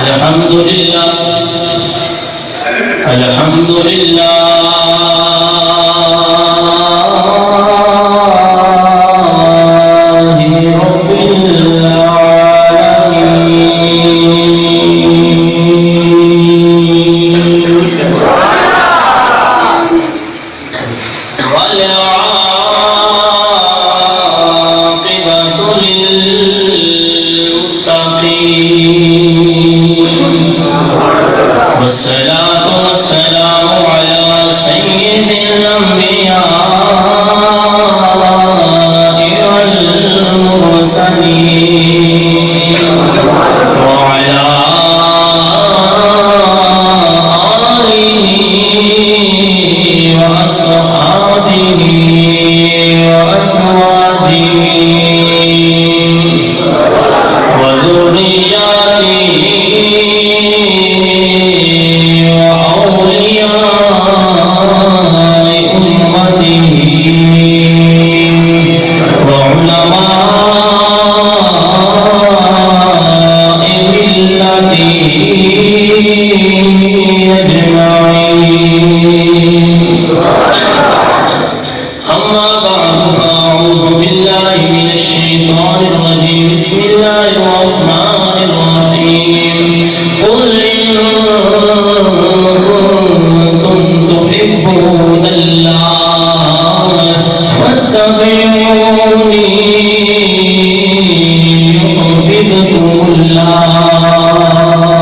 الحمد لله الحمد لله رب العالمين والعاقبة للمتقين والصلاة والسلام على سيد الأنبياء والمرسلين وعلى آله وأصحابه وأزواجه وذرياته أما بعد فأعوذ بالله من الشيطان الرجيم بسم الله الرحمن الرحيم قل إن كنتم تحبون الله فاتبعوني يحببكم الله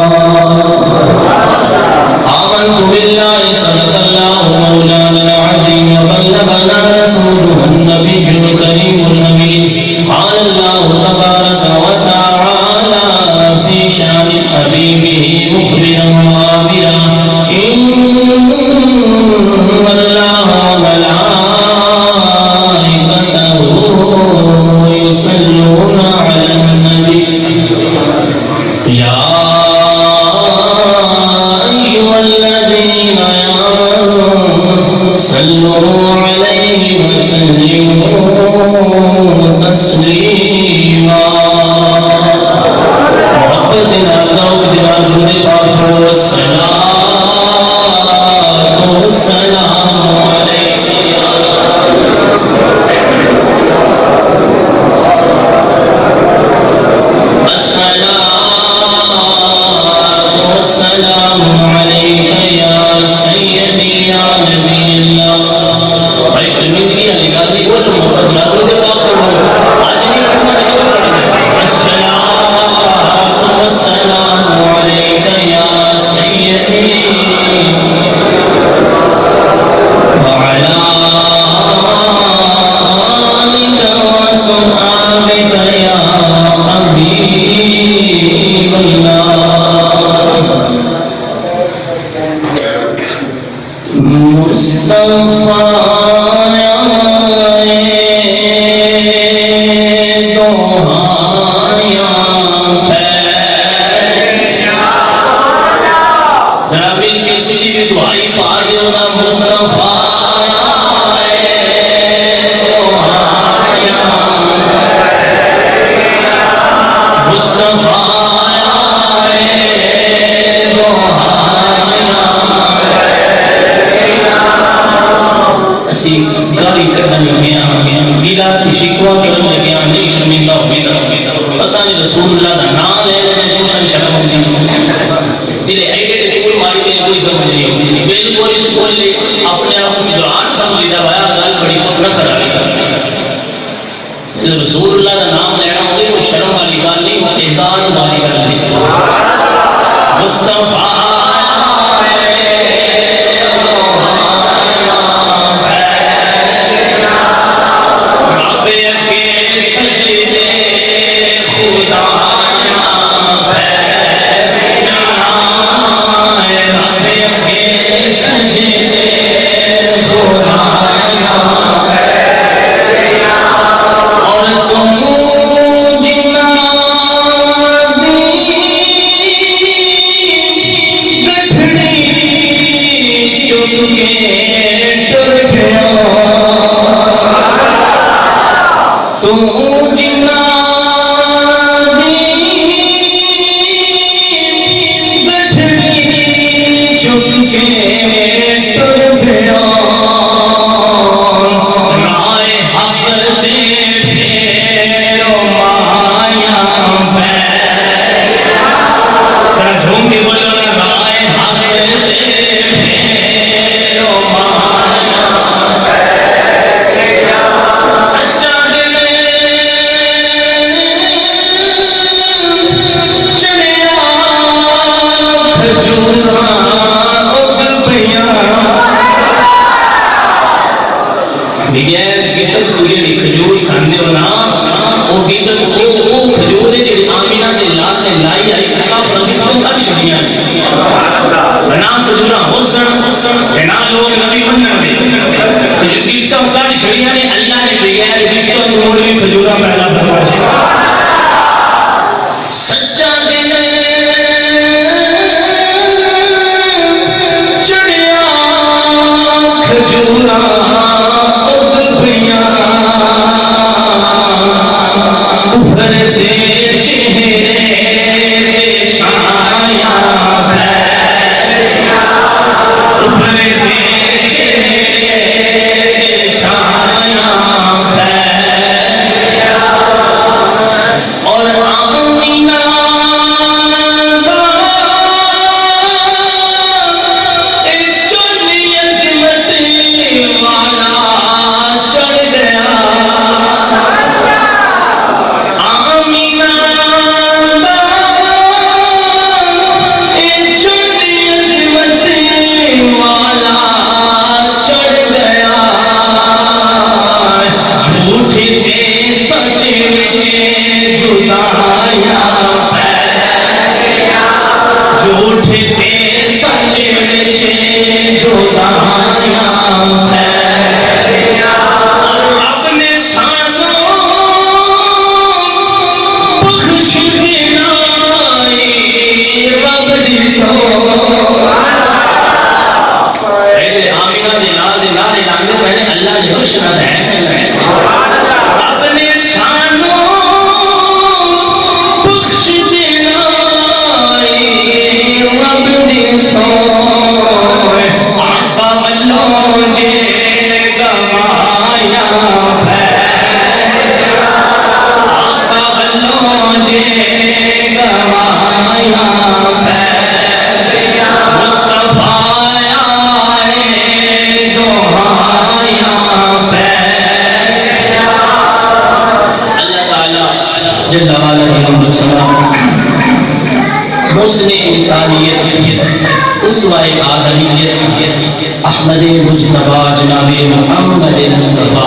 احمد مجتبی جناب محمد مصطفیٰ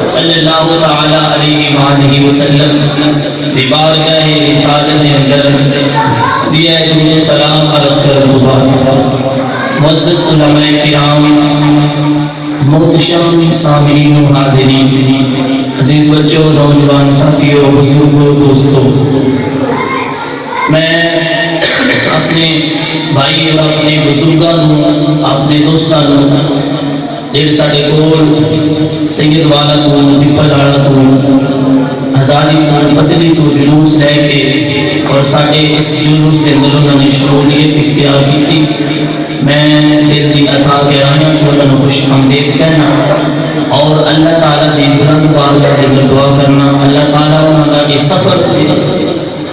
صلی اللہ تعالی علیہ وآلہ وسلم دی بارگاہ رسالت اندر دیا جنہیں سلام عرض کر دعا معزز علماء کرام محتشم سامعین و حاضرین عزیز بچوں نوجوان ساتھیوں بزرگوں دوستوں میں اپنے بھائی اور اپنے بزرگوں اپنے دوستوں جڑے ساڈے کول سید والا تو پپل والا تو آزادی تو بدلی تو جلوس لے کے اور ساڈے اس جلوس کے اندر انہوں نے شمولیت اختیار کی میں دل کی عطا کے راہیاں کو انہوں نے خوش آمدید کہنا اور اللہ تعالیٰ نے بلند بارگاہ کے اندر دعا کرنا اللہ تعالیٰ انہوں کا یہ سفر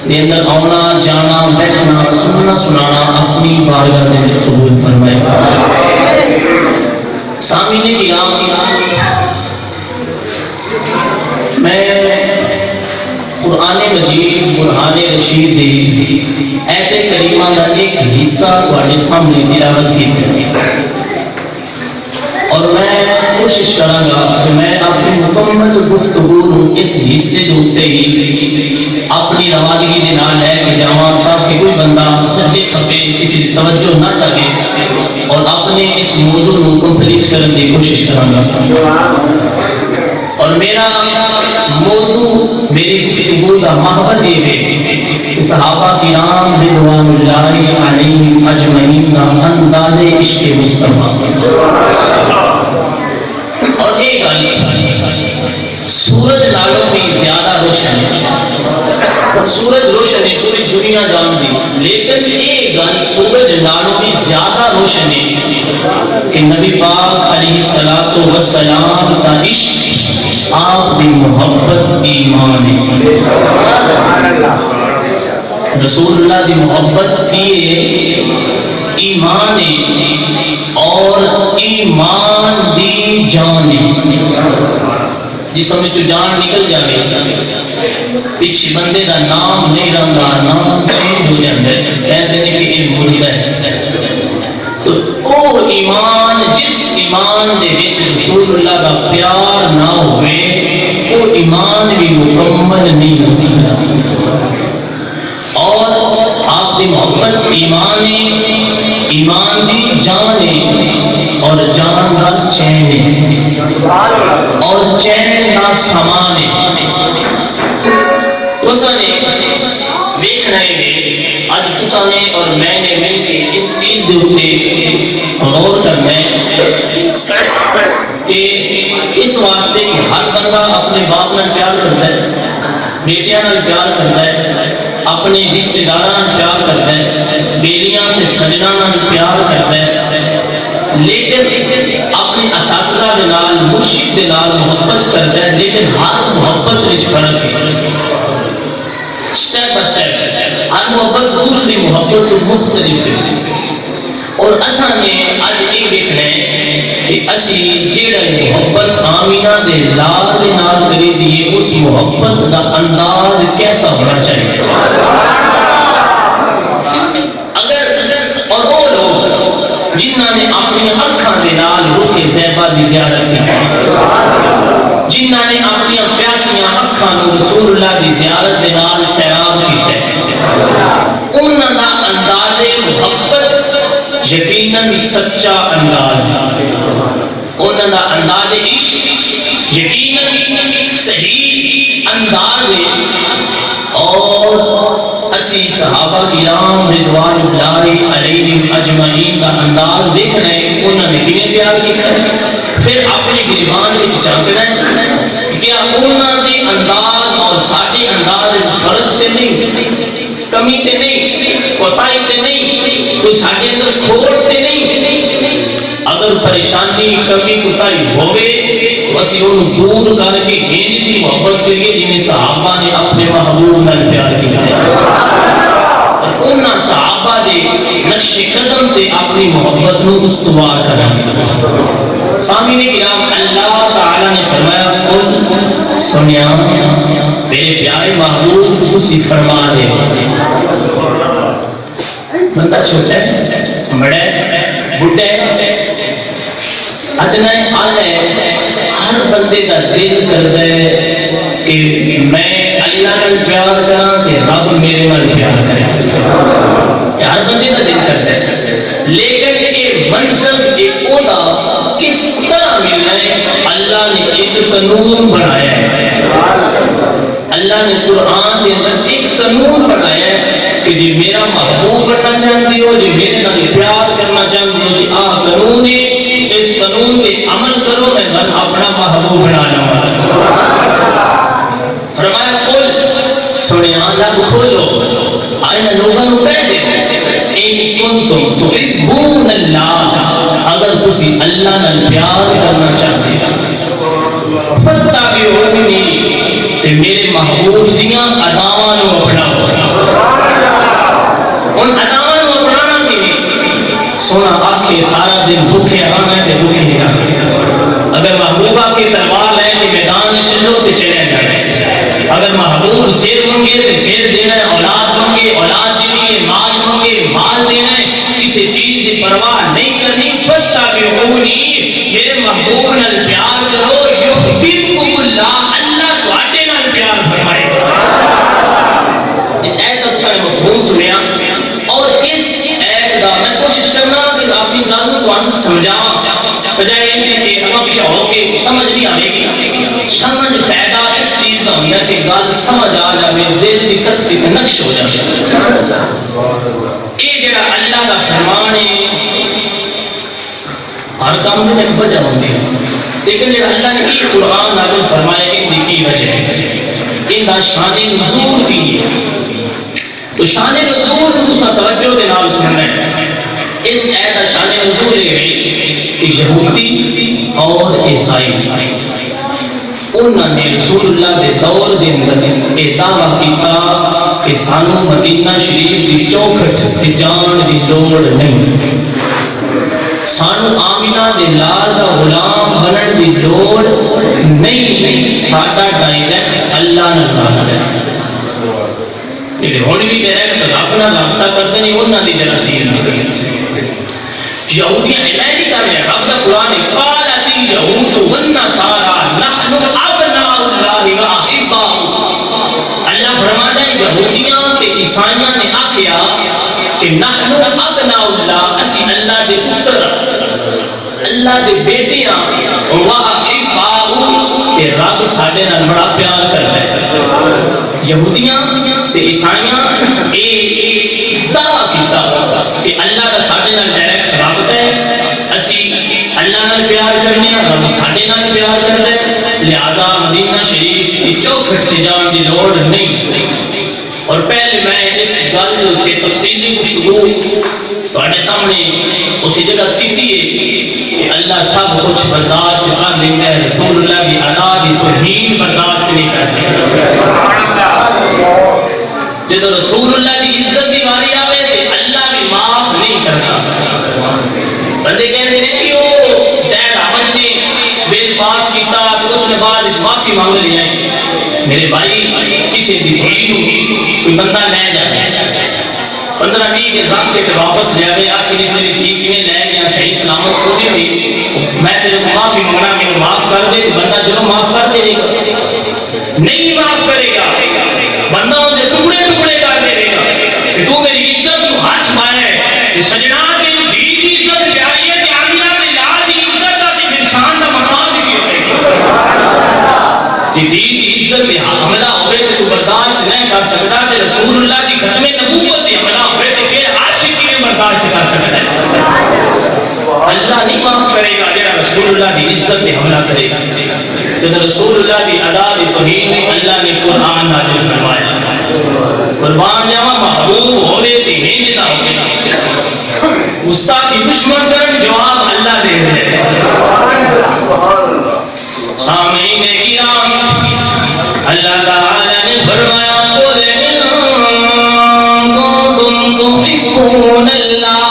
کے اندر آنا جانا بیٹھنا سننا سنانا اپنی بارگاہ کے اندر قبول فرمائے سامعین کرام میں قرآن مجید قرآن رشید دی ایت کریمہ کا ایک حصہ تواڈے سامنے تلاوت کیتا اور میں کوشش کراں گا کہ میں اپنی مکمل گفتگو اس حصے دے اوتے ہی اپنی روادگی دے نال لے کے جاواں تاکہ کوئی بندہ سجے کھبے کسی توجہ نہ کرے اور اپنے اس موضوع کو کمپلیٹ کرنے کی کوشش کراں گا اور میرا موضوع میری گفتگو کا محور یہ ہے کہ صحابہ کرام رضوان اللہ علیہم اجمعین کا انداز عشق مصطفیٰ اور ایک سورج نالوں بھی زیادہ روشن ہے اور سورج روشن ہے پوری دنیا جان دی لیکن ایک گل سورج نالوں بھی زیادہ روشن ہے کہ نبی پاک علیہ الصلوۃ والسلام کا عشق آپ کی محبت ایمان ہے. رسول اللہ کی محبت کی ایمان ہے اور ایمان دی جان ہے. جسم میں جان نکل جائے پیچھے بندے دا نام نہیں رہتا, نام چینج ہو جاتا ہے, کہتے ہیں کہ یہ مردہ ہے. تو وہ ایمان جس ایمان دے وچ رسول اللہ کا پیار نہ ہوئے وہ ایمان بھی مکمل نہیں ہو سکتا. اور آپ کی محبت ایمان ہے, ایمان دی جان ہے اور جان کا چین ہے اور چین کا سامان ہے. آج تساں نے اور میں نے مل کے اس چیز کے اوپر غور کرنا ہے کہ اس واسطے کہ ہر بندہ اپنے باپ نال پیار کرتا ہے, بیٹیاں نال پیار کرتا ہے, اپنے رشتے داراں نال پیار کرتا ہے, بیلیاں تے سجنا نال پیار کرتا ہے, لیکن اپنے اساتذہ دے نال مرشد دے نال محبت کرتا ہے, لیکن ہر محبت وچ فرق ہے. سٹیپ بائی سٹیپ ہر محبت دوسری محبت تو مختلف ہے. اور اساں نے اج یہ دیکھنا ہے کہ اسی جیڑا محبت آمینہ دے لال دے نال کری دیے اس محبت دا انداز کیسا ہونا چاہیے. اگر اور وہ لوگ جنہاں نے اپنی اکھاں دے نال روح زیبا دی زیارت کی, جنہاں نے اپنی پیاسیاں اکھاں نو رسول اللہ دی زیارت دے نال سیراب کیتا ہے, انہاں دا انداز محبت یقیناً سچا انداز ہے. انہاں دا انداز عشق یقیناً صحیح انداز ہے. اور اسی صحابہ کرام رضوان اللہ علیہم اجمعین کا انداز دیکھنا ہے کہ انہوں نے کتنے پیار کیا ہے, پھر اپنے گریبان میں جھانکنا ہے کیا انہوں نے انداز اور ساڈے انداز فرق تے نہیں, کمی تے نہیں, کوتاہی تے نہیں, کوئی ساڈے اندر کھوٹ تے نہیں. اگر پریشانی کمی کوتاہی ہوئے اسی انہوں دور کر کے انج دی محبت کریے جنہیں صحابہ نے اپنے محبوب نال پیار کیا ہے. انہاں صحابہ دے نقش قدم تے اپنی محبت نو استوار کرنا. سامعین کرام, اللہ تعالی نے فرمایا قل سنیا میرے پیارے محبوب تسی فرما دے. بندہ چھوٹا ہے, بڑا ہے, بڈھا ہے, ادنا ہے, آلہ ہے, ہر بندے کا دل کرتا ہے کہ میں اللہ نال پیار کراں تے رب میرے نال پیار کرے. ہر بندے کا دل کرتا ہے, لیکن یہ منصب یہ عہدہ کس طرح ملنا ہے؟ اللہ نے ایک قانون بنایا ہے. اللہ نے قرآن کے اندر ایک قانون بنایا ہے کہ جی میرا محبوب بننا چاہتے ہو, جی میرے نال پیار کرنا چاہتے ہو, جی قانون ہے, اس قانون پہ عمل کرو, میں گھر اپنا محبوب بنا لوں گا. فرمایا قل سنیا لب کھولو, آئینہ لوگوں کو کہہ دے ان کنتم تحبون اللہ, اگر تسی اللہ نال پیار کرنا چاہتے ہیں فتابعونی تے میرے محبوب دیاں اداواں نو اپناؤ. ان اداواں نو اپنانا کی سونا آنکھیں سارا دن بھوکے رہنا ہے تے بھوکے نہیں رہنا. اگر محبوبہ کی تلوار لے کے میدان میں چلو تے چلے جانا. اگر محبوب زیر منگے تے زیر دینا ہے, اولاد منگے اولاد دینی ہے, مال منگے مال دینا ہے, کسی چیز کی پرواہ نہیں کرنی. فتابعونی میرے محبوب نال پیار کرو, یحببکم اللہ, اللہ تواڈے نال پیار فرمائے. اس آیت کا سارے مفہوم سنیا اور اس آیت کا میں کوشش کرنا کہ اپنی گل کو سمجھاواں بجائے ان کے اگا پیچھے ہو کے سمجھ نہیں آئے گی. سمجھ فائدہ اس چیز کا ہوتا ہے کہ گل سمجھ آ جائے, دل کی تختی پہ نقش ہو جائے. یہ جڑا اللہ کا فرمان ہے ہر کام میں ایک وجہ ہوتی ہے, لیکن جڑا اللہ نے یہ قرآن نازل فرمایا ان کی وجہ ہے, ان کا شان نزول کی ہے. تو شان نزول تو توجہ دے نال سننا اس آیت کا شان نزول ہے کہ یہودی اور عیسائی انہوں نے رسول اللہ کے دور کے اندر یہ دعویٰ کیا کہ سانو مدینہ شریف کی چوکھٹ تے جان کی لوڑ نہیں، سانو آمینہ دے لال دا غلام بنن دی لوڑ نہیں، ساڈا ڈائریکٹ اللہ نال رابطہ ہے۔ یہ ہن بھی ڈائریکٹ رب نال رابطہ کرتے نہیں، انہاں دی جراثیم یہودیاں اعلان کر رہے ہیں، رب دا قرآن ہے قالت اليہود والنصارى نحن ابناء اللہ واحباؤہ۔ اللہ فرماتا ہے یہودیاں تے عیسائیاں نے آکھیا کہ نحن ابناء اللہ، اسی اللہ دے پتر اللہ دے بیٹے ہاں، واحباؤہ تے رب ساڈے نال بڑا پیار کردا ہے۔ یہودیاں تے عیسائیاں دعویٰ کیتا کہ اللہ دا ساڈے نال ڈائریکٹ رابطہ ہے، اسی اللہ نال پیار کرنے ہیں، رب ساڈے نال پیار کردا ہے، لہذا مدینہ شریف کی چوکھٹ تے جان دی لوڑ نہیں۔ اور پہلے میں اس گل تے تفصیلی گفتگو تواڈے سامنے اتھے جگہ کیتی ہے کہ اللہ سب کچھ برداشت کر لیتا ہے، رسول اللہ کی ادا دی توہین برداشت نہیں کر سکتا۔ جب رسول اللہ کی عزت کی باری آوے تو اللہ بھی معاف نہیں کرتا۔ بندے کہتے ہیں کہ وہ سید احمد نے بل پاس کیتا تو اس نے بعد اس معافی مانگ لیا ہے۔ میرے بھائی کسی بھی دھی کوئی بندہ لے جائے 15-20 کے دن کے واپس لے آئے، آخر میری دھی کیویں لے گیا صحیح سلامت پوری ہوئی، میں تیرے کو معافی مانگنا، میرے معاف کر دے۔ تو بندہ جب معاف کر دے گا نہیں معاف کرے گا، بندہ اسے ٹکڑے ٹکڑے کر دے گا کہ تو میری عزت کو ہاتھ مارے۔ سجنا تیری دھی کی عزت پیاری ہے، آمینہ دے لال دی عزت دا تے پھر شان دا مقام بھی ہوے کہ دھی کی عزت پہ حملہ ہوئے تو برداشت نہیں کر سکتا، تے رسول اللہ کی ختم نبوت پہ حملہ ہوئے تو پھر عاشق کی برداشت کر سکتا ہے۔ اللہ نہیں معاف کرے گا جڑا رسول اللہ کی عزت پہ حملہ کرے گا۔ جب رسول اللہ کی ادا دی توہین اللہ نے قرآن نازل فرمایا، قربان جاواں محبوب ہونے تے ہی نہ ہوے، گستاخی دشمن کرن جواب اللہ دے دے۔ سامعین کرام، اللہ تعالی نے فرمایا قل ان کنتم تحبون اللہ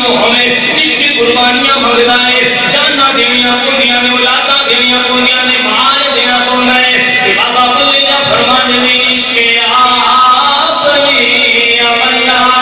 عاشق ہوئے عشق قربانیاں منگدا ہے جاناں دیویاں پوندیاں نے اولاداں دیویاں پوندیاں نے مال دینا پوندا ہے کہ بابا بلے دا فرمان دے عشق آپ نے اللہ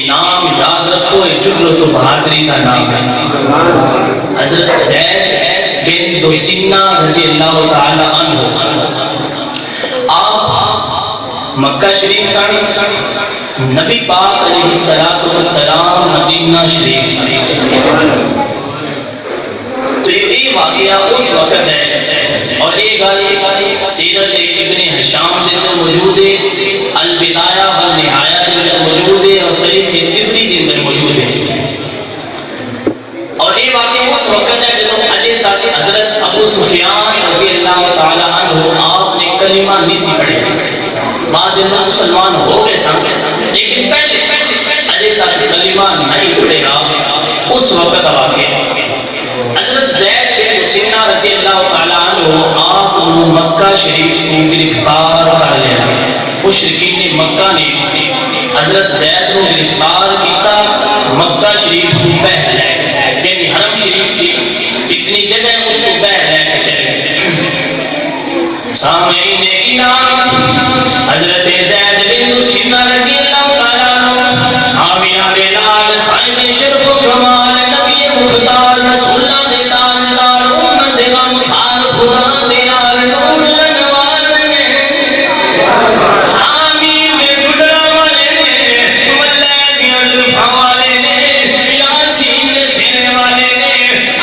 نام یاد رکھو جرت و بہادری کا نام ہے حضرت زید بن دسینہ رضی اللہ تعالی عنہ آپ مکہ شریف سانی نبی پاک علیہ السلام مدینہ شریف سانی تو یہ واقعہ اس وقت ہے اور یہ گالی سیرت ابن حشام کے اندر موجود ہے البدایہ والنہایہ کے اندر موجود ہے اور تاریخ طبری کے اندر موجود ہے اور یہ واقعہ اس وقت ہے جب حضرت ابو سفیان رضی اللہ تعالی عنہ آپ نے کلمہ نہیں سی پڑھی بعد میں مسلمان ہو گئے سامنے لیکن پہلے کلمہ نہیں پڑھے گا اس وقت واقعہ حضرت زید بن دسینہ رضی اللہ تعالی عنہ آپ مکہ شریف کو گرفتار کر لیا مشرکین مکہ نے حضرت زید کو گرفتار کیتا مکہ شریف کو بہ لے یعنی حرم شریف کی کتنی جگہ اس کو بہ لے کے چلے سامعین کرام حضرت زید بن دسینہ رضی اللہ تعالی عنہ حامیہ لال صاحب شرف و کمال نبی مختار رسول اللہ دے تاجدار امت دے غمخار خدا دے نال نور لنوار نے حامی میں گڈرا والے نے ملہ دیاں زلفاں والے نے یاسین دے سینے والے نے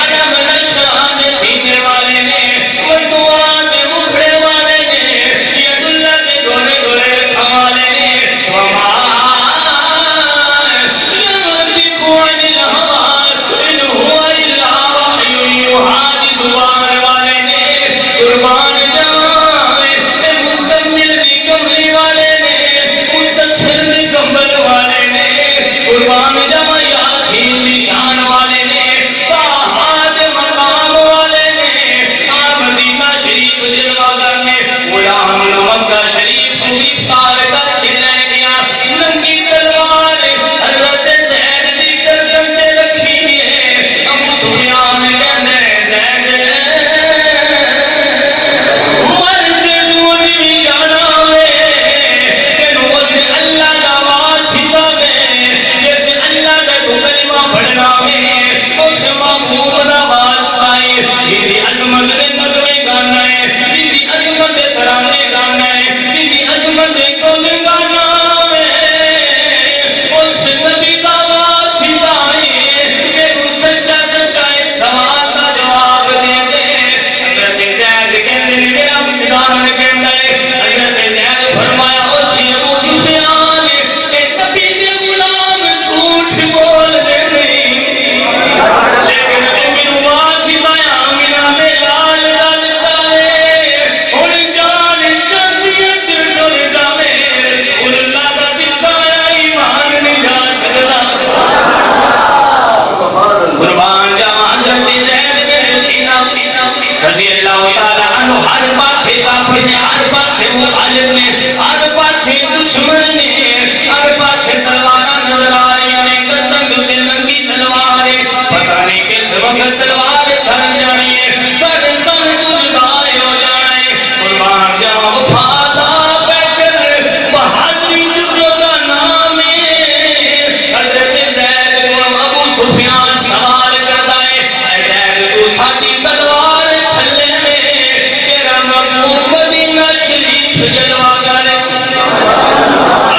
علم نشرح دے سینے والے نے مردوان دے مکھڑے والے نے ید اللہ دے گولے گولے رکھا والے نے وما ينطق عن الهوى إن هو إلا وحي يوحى زبان والے نے قربان جائے مزمل دی کملی والے نے متصر دی کمبل والے نے قربان جائے یاسین دی شان والے نے بہاد مقام والے نے مدینہ شریف جلوہ کرنے غلام مکہ شریف گرفتار کر کے لے گیا ننگی تلوار حضرت زید دی گردن تے رکھی ہے ابو سفیان کہنے زید مرد دون بھی جانا ہے تینوں اس اللہ دا واسطہ ہے جیسے اللہ دا تو کلمہ پڑھنا ہے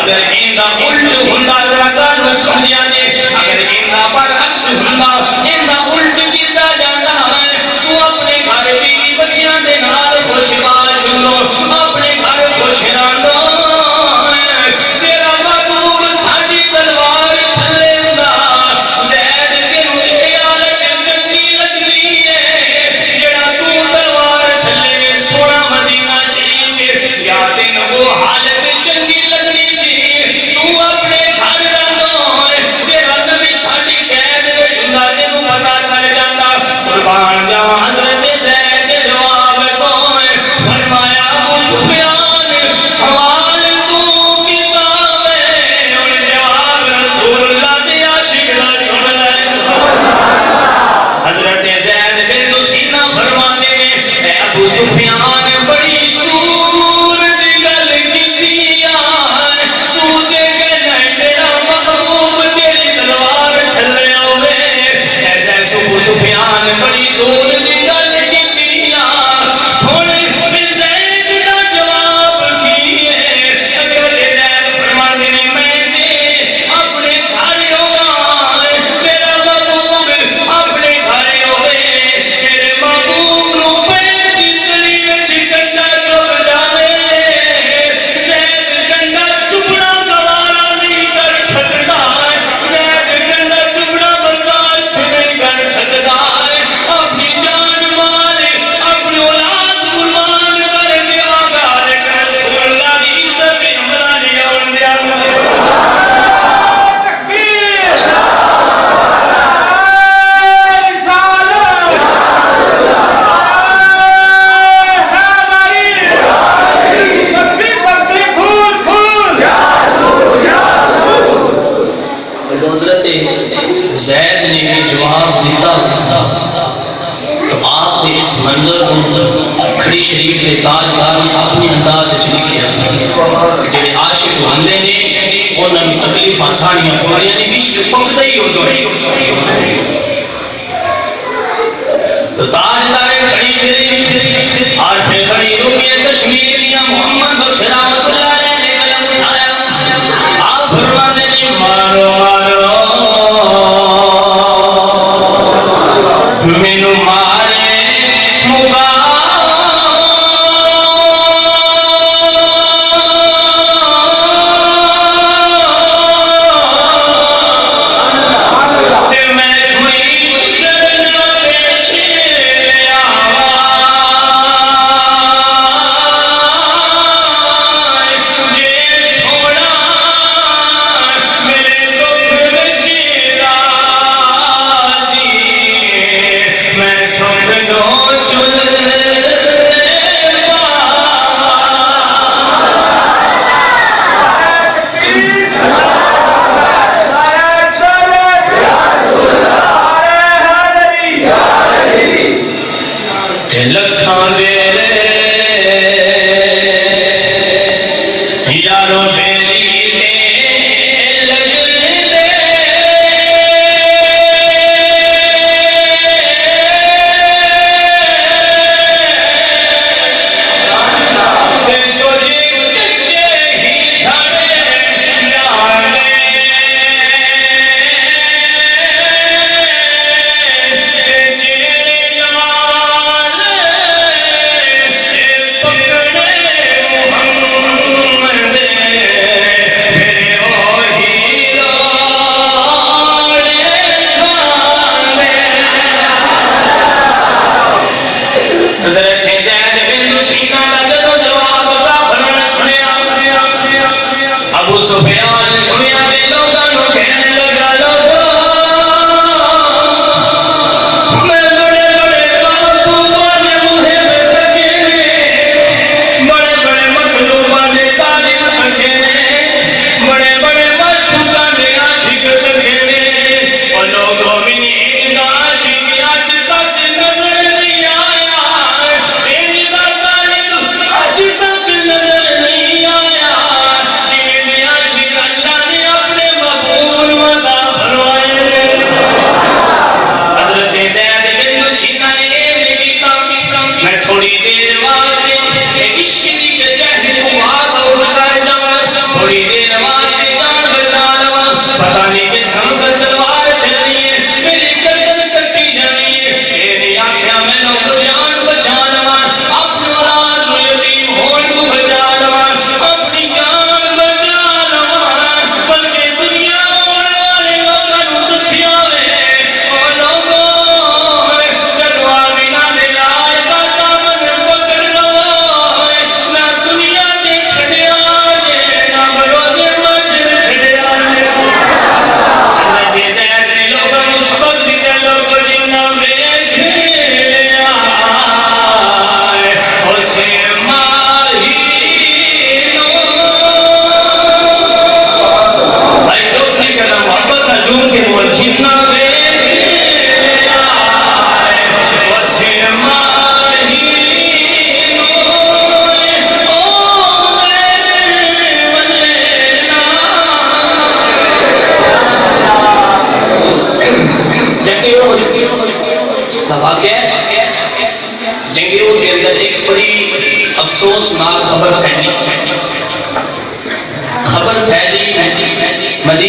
اگر ایندا الٹ ہوندا ذرا گل سن لیا جے اگر ایندا برعکس ہوندا ایندا الٹ کیتا جاندا ہے تو اپنے گھر بیوی بچیاں دے نال خوش باش ہو اپنے گھر خوش رہندو تیرا محبوب ساڈی تلوار تھلے ہوندا زید تینوں اے حالت چنگی لگدی ہے جڑا تو تلوار تھلے سونا مدینہ شریف یا تینوں وہ حالت چنگی لگنی سی تو اپنے گھر رہندو تیرا نبی ساڈی قید وچ ہوندا تینوں پتہ چل جاندا قربان جاواں حضرت زید جواب تو فرمایا ابو سفیان سوال تو کیتا ہے اور جواب رسول اللہ دے عاشق دا سن لے حضرت زید بن سینا فرماتے ہیں اے ابو سفیان بڑی دور دی گل کیتی یار تو تے کہنا تیرا محبوب تیری تلوار تھلے ہوے ایسے ابو سفیان بڑی دور دی گل کیتی یار سن زید دا جواب کی ہے حضرت زید فرماتے ہیں میں تے اپنے گھر ہوواں میرا محبوب اپنے گھر ہوے میرے محبوب نو پیر دی تلی وچ کنڈا چپ جاوے زید کنڈا چپڑا گوارا نہیں کر سکدا زید کنڈا چپڑا برداشت نہیں کر سکدا اپنی جان مال اپنی اولاد قربان کر دیا گا لیکن رسول اللہ دی عزت عمرہ نہیں آن دیا حضرت زید نے یہ جواب دیتا تو آپ نے اس منظر کو کھڑی شریف کے تاجدار نے اپنی انداز وچ لکھیا کہ جڑے عاشق ہوندے نے انہاں نوں تکلیف آسانیاں تھوڑیاں نہیں عشق پکدا ہی ہو تو تاجدار کھڑی شریف اور پھر کھڑی روپیے کشمیر یا محمد بخش رحمۃ اللہ علیہ نے قلم اٹھایا آپ فرماتے ہیں مارو مارو مینو مارے مغا تے میں کوئی گزرنا پیش لے۔ تے میں کوئی گزرنا پیش لے۔ تے میں کوئی گزرنا پیش لے۔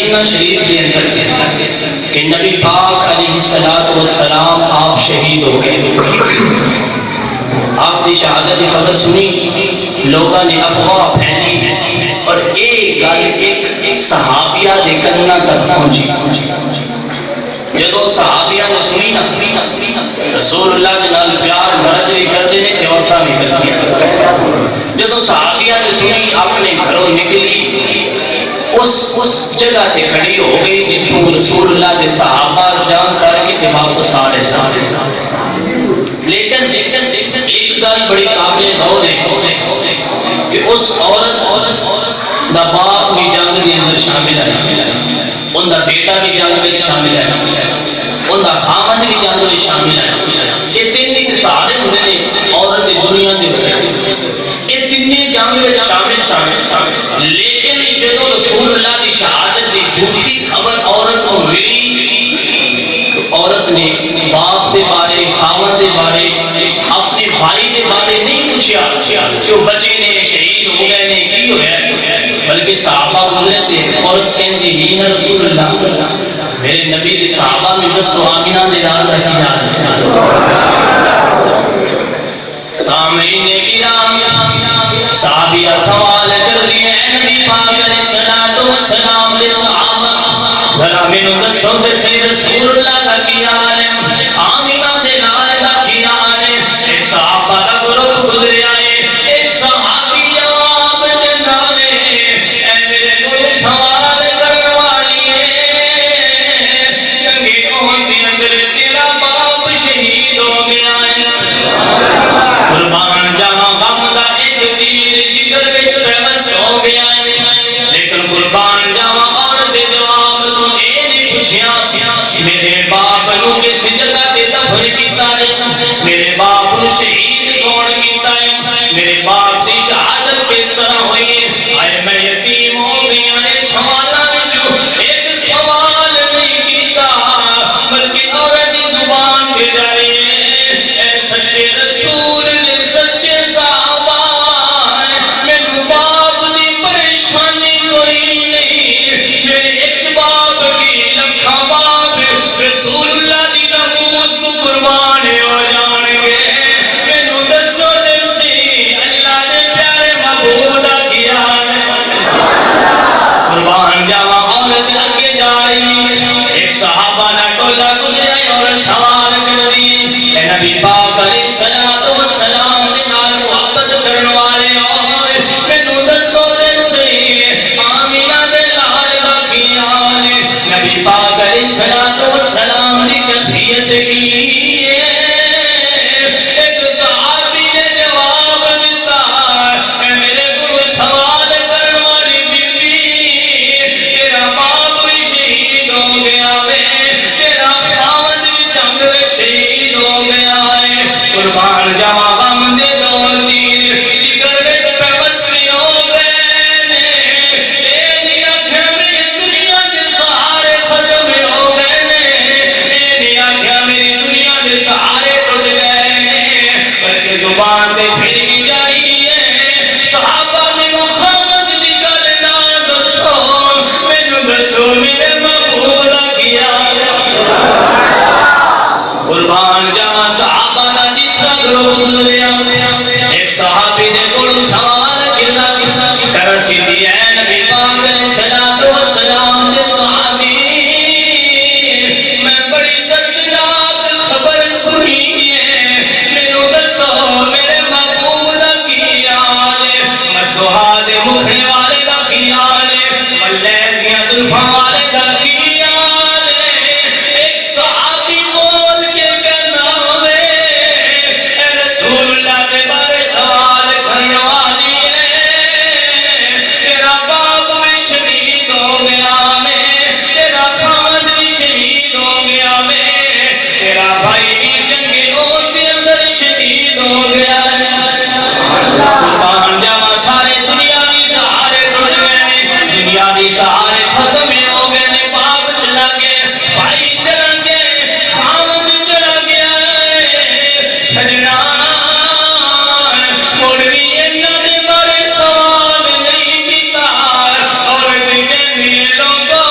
مدینہ شریف کے اندر کہ نبی پاک علیہ السلام آپ شہید ہو گئے. آپ نے شہادت خبر سنی, لوگوں نے افواہ پھیلی اور ایک صحابیہ دے کنا تک پہنچی. جدو صحابیہ نے سنی نا رسول اللہ کے نال پیار مرد بھی کرتے ہیں عورتیں بھی کرتی ہیں. جدو صحابیہ نے سنی اپنے گھروں نکلی اس جگہ تے کھڑی ہو گئی جتوں رسول اللہ کے صحابہ جان کر کے واپس آ رہے سارے. لیکن ایک گل بڑی قابل غور ہے کہ اس عورت دا باپ بھی جنگ کے اندر شامل ہے, ان دا بیٹا بھی جنگ میں شامل ہے, ان دا خامد بھی جنگ میں شامل ہے. یہ تین سارے ہوتے ہیں عورت دنیا کے ہوتے ہیں, یہ تین جنگ میں شامل. لیکن جدو رسول اللہ کی شہادت کی جھوٹی خبر عورت کو ملی تو عورت نے باپ کے بارے, خامد کے بارے, اپنے بھائی کے بارے نہیں پوچھا کہ وہ بچے نے شہید ہو گئے نے کی ہوا, بلکہ صحابہ گزرے تھے. عورت کہتی ہی نہ رسول اللہ میرے نبی کے صحابہ میں بس آمینہ دے نال رکھی جان. سامعین کرام صحابیہ سوال کر دیے نبی پاک علیہ الصلوۃ والسلام دے صحابہ ذرا مینوں دسو تے صحیح رسول اللہ دا کی حال ہے, آمینہ دے نال دا کی حال ہے. ایک صحابہ دا گروہ گزریا ہے, ایک صحابی جواب دیندا ہے اے میرے کوئی سوال کرن والی ہے جنگی احد دے اندر تیرا باپ شہید ہو گیا ہے. قربان جاواں غم دا ایک تیر جگر وچ بس ہو گیا ہے. لیکن قربان جاواں عورت دے جواب تو اے نہیں پوچھیا میرے باپ نو کس جگہ تے دفن کیتا ہے, میرے باپ نو شہید کون کیتا ہے, میرے باپ دی شہادت کس طرح ہوئی ہے. اے میں یتیم ہو گیا نے سوالاں وچ ایک سوال نہیں کیتا بلکہ عورت دی زبان تے جائے اے سچے رسول دے سچے صحابہ مینوں باپ دی پریشانی کوئی نہیں, میرے ایک باپ کی لکھاں باپ رسول اللہ دی ناموس کو قربان ہو جان گے. مینوں دسو تے صحیح اللہ دے پیارے محبوب دا کی حال ہے. قربان جاواں عورت اگے جا رہی, ایک صحابہ نہ ٹولا گزریا اور سوال کر دی اے نبی پاک علیہ الصلوۃ والسلام دے نال محبت کرن والے مینوں دسو تے صحیح آمینہ دے لال دا کی حال ہے. نبی پاک علیہ الصلوۃ والسلام دی کیفیت کی ایک صحابی نے جواب دیتا اے میرے کو سوال کرن والی بی بی تیرا باپ بھی شہید ہو گیا ہے, تیرا خاوند بھی جنگ میں شہید ہو گیا ہے. قربان جاواں غم دے دور تیر جگر وچ بس ہو گئے نے, اے نہیں آکھیا میری دنیا دے سارے ختم ہو گئے نے, اے نہیں آکھیا میری دنیا دے سارے ٹوٹ گئے نے, بلکہ زبان تے پھر کی جائی ہے صحابہ مینوں خامد دی گل نہ دسو, مینوں دسو میرے محبوب دا کی حال ہے. قربان جاواں صحابہ دا تیسرا گروہ گزریا, ایک صحابی دے کول سوال کیتا کر سیدھی اے نبی پاک علیہ الصلوۃ والسلام دے صحابی میں بڑی دردناک خبر سنی ہے, مینوں دسو میرے محبوب دا کی حال ہے. مدھوہا دے مکھڑے والے دا کی حال ہے, ملے دیاں زلفاں والے دا کی حال ہے. ایک صحابی بول کے کہنا ہوئے اے رسول اللہ دے بارے سوال کرنے والی ہے, تیرا باپ بھی شہید ہو گیا ہے, تیرا خاوند بھی شہید ہو گیا ہے, تیرا بھائی بھی جنگی احد کے اندر شہید ہو گیا ہے. قربان جاواں سارے دنیا دی سہارے ٹوٹ گئے نے, دنیا دی سہارے ختم ہو گئے نے. باپ چلا گیا, بھائی چلا گیا, خاوند چلا گیا ہے. سجنا مڑ بھی انہاں دے بارے سوال نہیں کیتا. عورت کہندی لوگو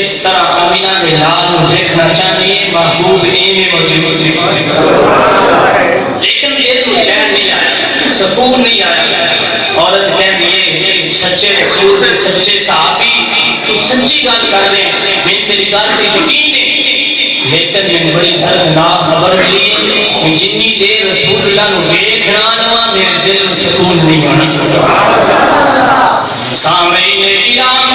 جس طرح آمینہ کے لال کو دیکھنا چاہیے محبوب ایمیں موجود تھی، لیکن دل کو چین نہیں آیا، سکون نہیں آیا۔ عورت کہتی ہے سچے رسول سے سچے صحابی تو سچی گل کر رہے ہیں، میں تیری گل پہ یقین ہے، لیکن میں بڑی دردناک خبر ملی کہ جتنی دیر رسول اللہ کو دیکھنا جوان میرے دل میں سکون نہیں ہونا۔ سامعین کرام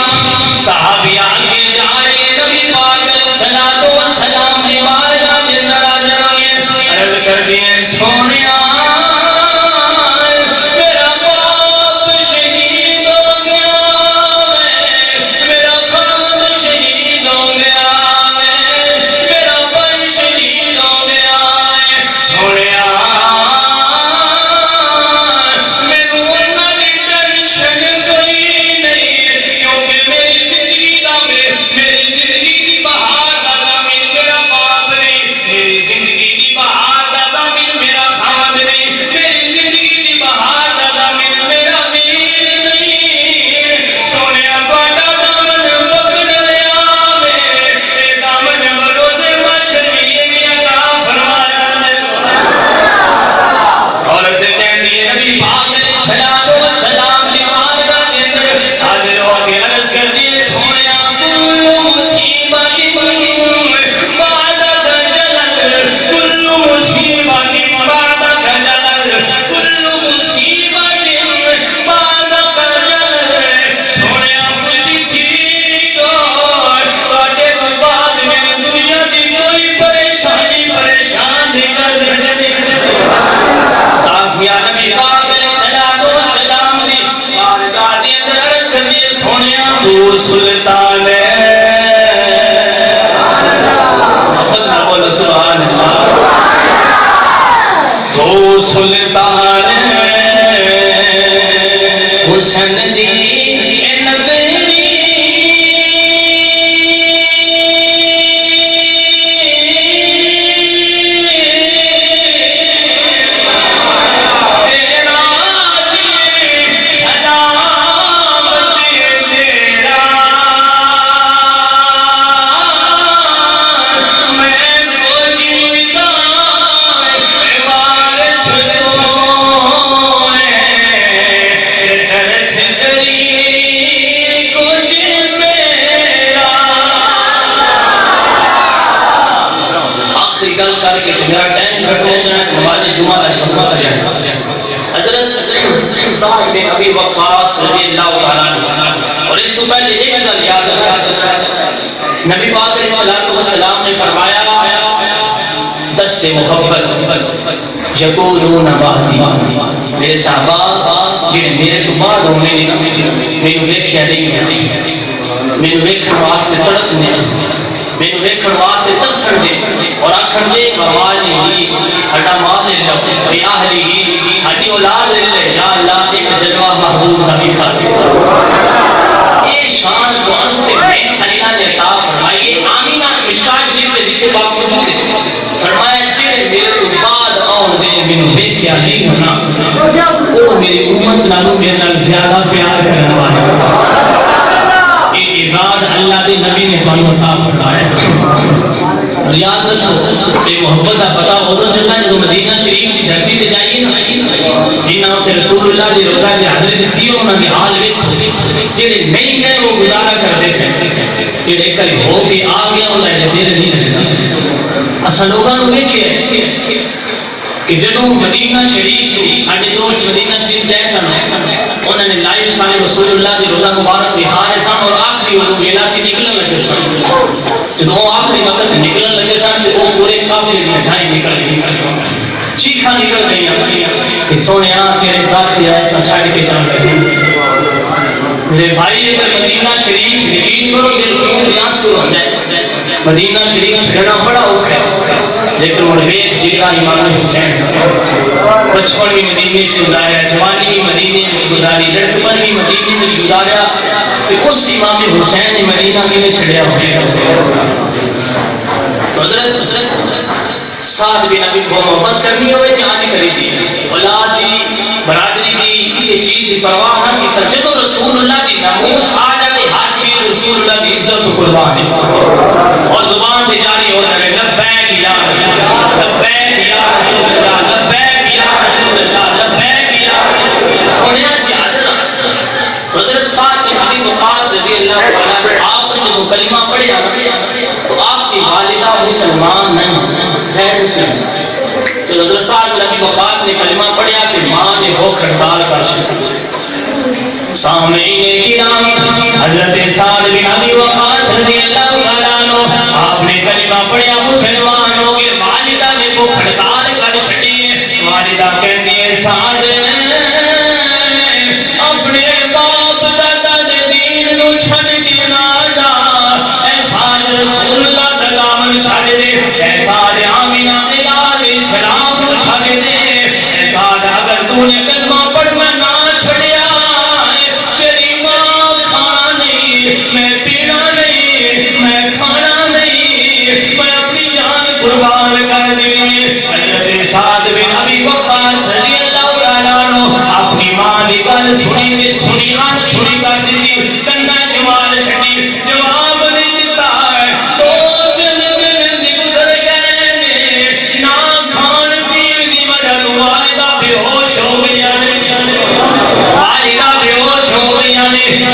صحابیان کے جائے نبی پاک علیہ الصلوۃ والسلام نے بارگاہ کے اندر آ جائے عرض کر دیے سونیا میرا باپ شہید ہو گیا، میرا خامد شہید ہو گیا، میرا بھائی شہید ہو گیا، سونیا سلطان محبت نہ بولو سبحان اللہ، تو سلطان حسن جی صاحب ابی وقاص رضی اللہ تعالیٰ عنہ، اور اس کو پہلے ایک گل یاد رکھا، نبی پاک علیہ السلام نے فرمایا 10 سے محبت یقولون بعدی، میرے صحابہ جنہیں میرے تو بعد ہونے نے میں نے دیکھا نہیں، میں نے دیکھن واسطے تڑپنے، میں نے دیکھن واسطے تسن دے اور آکھن دے آواز نہیں ساڈا مال لے لو یا اہلی ساڈی اولاد لے لے، یا اللہ ایک جلوہ محبوب کا دکھا دے۔ یہ شان کو انت میں اللہ نے عطا فرمائی۔ آمینہ مشکاہ شریف کے جسے باپ موجود ہے، فرمایا جڑے میرے تو بعد آن دے مینوں ویکھیا نہیں ہونا، وہ میری امت نالوں میرے نال زیادہ پیار کرنے والے۔ یہ اعزاز اللہ دے نبی نے تانوں عطا فرمایا۔ اور یاد رکھو یہ محبت کا پتہ ادو چلنا جب مدینہ شریف کی دھرتی تے جائیے نا، جنہاں تے رسول اللہ دی روزہ دی حاضری دتی انہاں دی حال ویکھو، جڑے نہیں گئے وہ گزارا کرتے ہیں، جڑے کل ہو کے آ گیا انہاں دے دیر نہیں لگدا۔ اساں لوگاں نوں ویکھیا کہ جدوں مدینہ شریف ساڈے دوست مدینہ شریف گئے سن، انہوں نے لائیو سانے رسول اللہ دی روزہ مبارک دکھا رہے سن اور آخری وہ میلہ سے نکلن لگے سن۔ جب وہ آخری وقت نکلن لگے سن تو وہ پورے قافلے کی مٹھائی نکل گئی، چیخاں نکل گئی کہ سونیا تیرے گھر پہ ایسا چھڈ کے جان لگے۔ میرے بھائی اگر مدینہ شریف یقین کرو دل کی آنسو ہو جائے، مدینہ شریف چھڑنا بڑا اوکھا ہے، لیکن وہ ویکھ جگہ امام حسین بچپن بھی مدینے میں گزاریا، جوانی بھی مدینے میں گزاری، لڑکپن بھی مدینے میں گزاریا، کہ اس امام حسین نے مدینہ کے لیے چھڑیا ہوئے۔ تو حضرت ساتھ بھی نبی کو محبت کرنی ہوئے کہ آنے کری دی، اولاد دی، برادری دی، کسی چیز دی پرواہ نہ کی، جب رسول اللہ کی ناموس آ جاتے ہر چیز رسول اللہ کی عزت کو زبان ہے اور زبان پہ جاری ہو رہے لبیک یا رسول اللہ لبیک یا رسول اللہ لبیک یا رسول اللہ لبیک یا رسول اللہ سونے سے حضرت حضرت سعد بن ابی وقاص رضی اللہ تعالیٰ عنہ آپ نے جب کلمہ پڑھا تو آپ کی والدہ مسلمان نہیں غیر مسلم تو حضرت سعد بن ابی وقاص نے کلمہ پڑھا کہ ماں نے وہ کھڑتال کر شکل سامعین کرام حضرت سعد بن ابی وقاص رضی اللہ تعالیٰ عنہ آپ نے کلمہ پڑھا مسلمانوں کے والدہ نے وہ کھڑتال کر شکل والدہ کہتی ہے سعد اپنے باپ دادا دے دین نو چھڑ کے نہ جا اے سعد رسول اللہ دا دامن چھڑ دے اے سعد آمینہ علیہ السلام نو چھڑ دے اے سعد اگر تو نے کلمہ پڑھ میں نہ چھڑیا تیری ماں کھانا نہیں میں پینا نہیں میں کھانا نہیں میں اپنی جان قربان کر دی حضرت سعد بن ابی وقاص رضی اللہ تعالیٰ عنہ اپنی ماں دی گل سنی تے سنی ان سنی کر دی کننا جوال چھٹی جواب نہیں دیتا ہے دو دن دی گزر گئے نے نہ کھان پین دی وجہ تو والدہ بے ہوش ہو گئی والدہ بے ہوش ہو گئی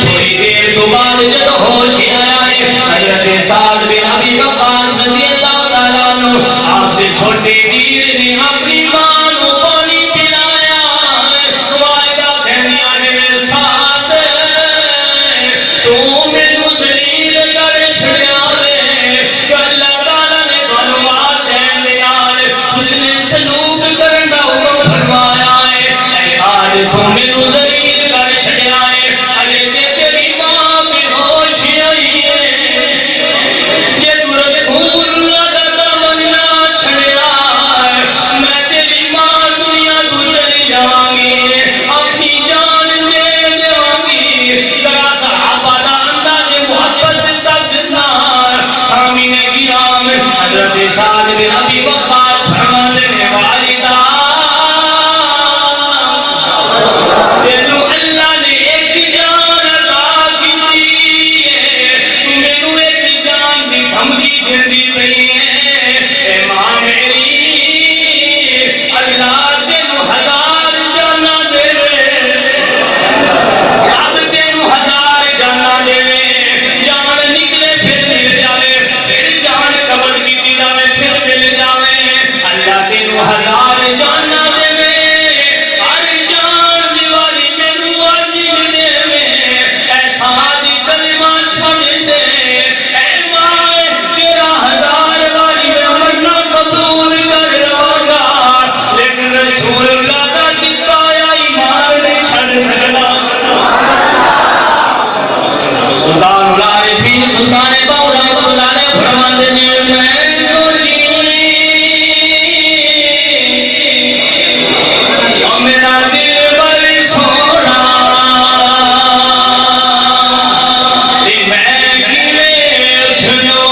تھوڑی دیر تو بعد جب ہوش آیا ہے حضرت سعد بن ابی وقاص رضی اللہ تعالیٰ عنہ آپ سے چھوٹے دیر نے اپنی ماں کو پانی پلایا والدہ کہنی آنے سعد تو مینوں ذلیل کر چھڑیا دے کہ اللہ تعالیٰ نے معلومات دین دے نال اس نے سلوک کرن دا حکم فرمایا ہے اے سعد تو مینوں ذلیل کر چھڑیا ہے ہلے تے تیری ماں بے ہوش آئی ہے جے تو رسول اللہ دا دامن نہ چھڑیا میں تیری ماں دنیا تو چلی جاواں گی اپنی جان دے دیواں گی ذرا صحابہ دا انداز محبت تک نہ سامعین کرام حضرت سعد بن ابی وقاص فرماتے ہیں والدہ تینوں اللہ نے ایک جان عطا کی ہے تو مینوں ایک جان دی دھمکی دیندی پئی ہے اے ماں میری اللہ تینوں 1000 جاناں دے سب تینوں 1000 جاناں دے جان نکلے پھر مل جاوے پھر جان قبض کیتی جاوے پھر مل جاوے اللہ تینوں 1000 جاناں دے ہر جان دیواری مینوں اج دے ایسا دی کلمہ چھڑ دے اے ماں تیرا 1000 باری میں مرنا قبول کر لوں گا لیکن رسول اللہ کا دتا ایمان نہیں چھڑ سکتا سلطان العارفین سلطان باؤ رحمۃ اللہ علیہ فرماتے ہیں میں تو او میرا دل بڑی سونا تے میں کیویں سنو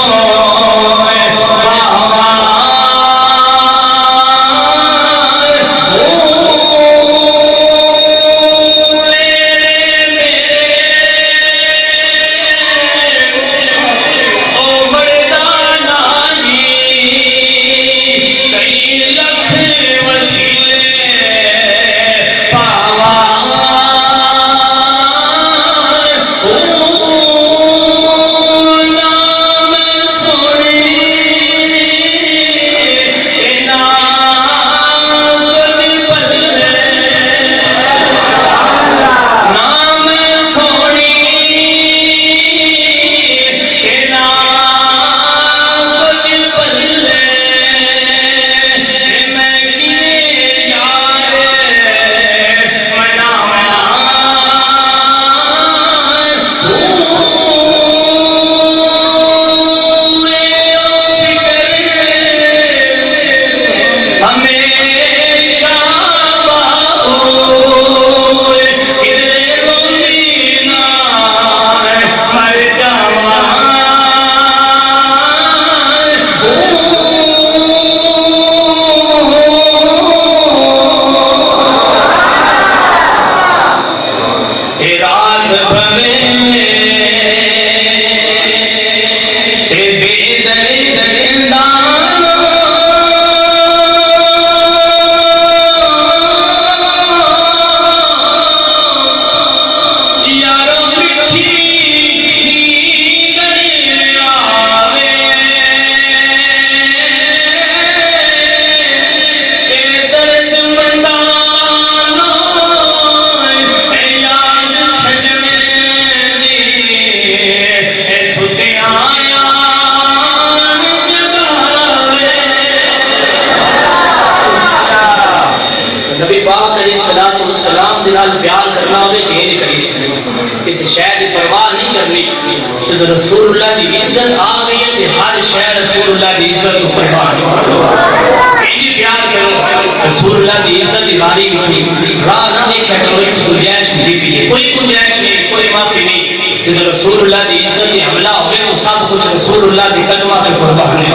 نہیں تو رسول اللہ کی عزت آ گئی ہے کہ ہر شہر رسول اللہ کی عزت کو فرمان انہی پیار کرو رسول اللہ کی عزت کی باری کی راہ نہ دیکھا کرو ایک گنجائش نہیں پیے کوئی گنجائش نہیں کوئی معافی نہیں کہ رسول اللہ کی عزت کی حملہ ہوئے تو سب کچھ رسول اللہ کی قدمہ کے قربان ہے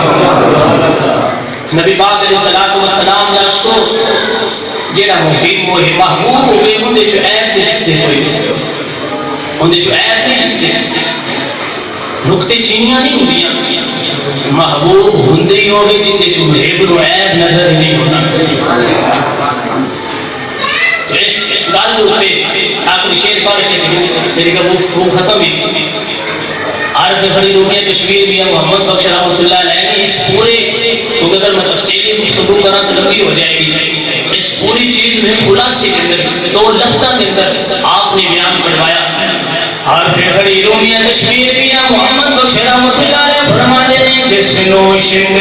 نبی پاک علیہ السلام دا عشق جیڑا محبوب ہوئے اندے جو عیب دے جستے ہوئے اندے جو عیب دے جستے نکتے چینیاں نہیں ہوئیاں محبوب ہندے ہی ہوئے جندے جو محبر و عیب نظر نہیں ہونا تو اس گال دوتے آخری شیر پڑھ کے میری کا وہ ختم ہی عارف خرید رومیہ کشمیر میں محمد بخش رحمۃ اللہ علیہ نے اس پورے کیونکہ اگر میں تفصیلی گفتگو کرا تو لمبی ہو جائے گی اس پوری چیز میں خلاصے کے اندر دو لفظوں کے اندر آپ نے بیان کروایا عارف خرید رومیہ کشمیر میں محمد بخش رحمۃ اللہ علیہ فرماتے ہیں جس نوشند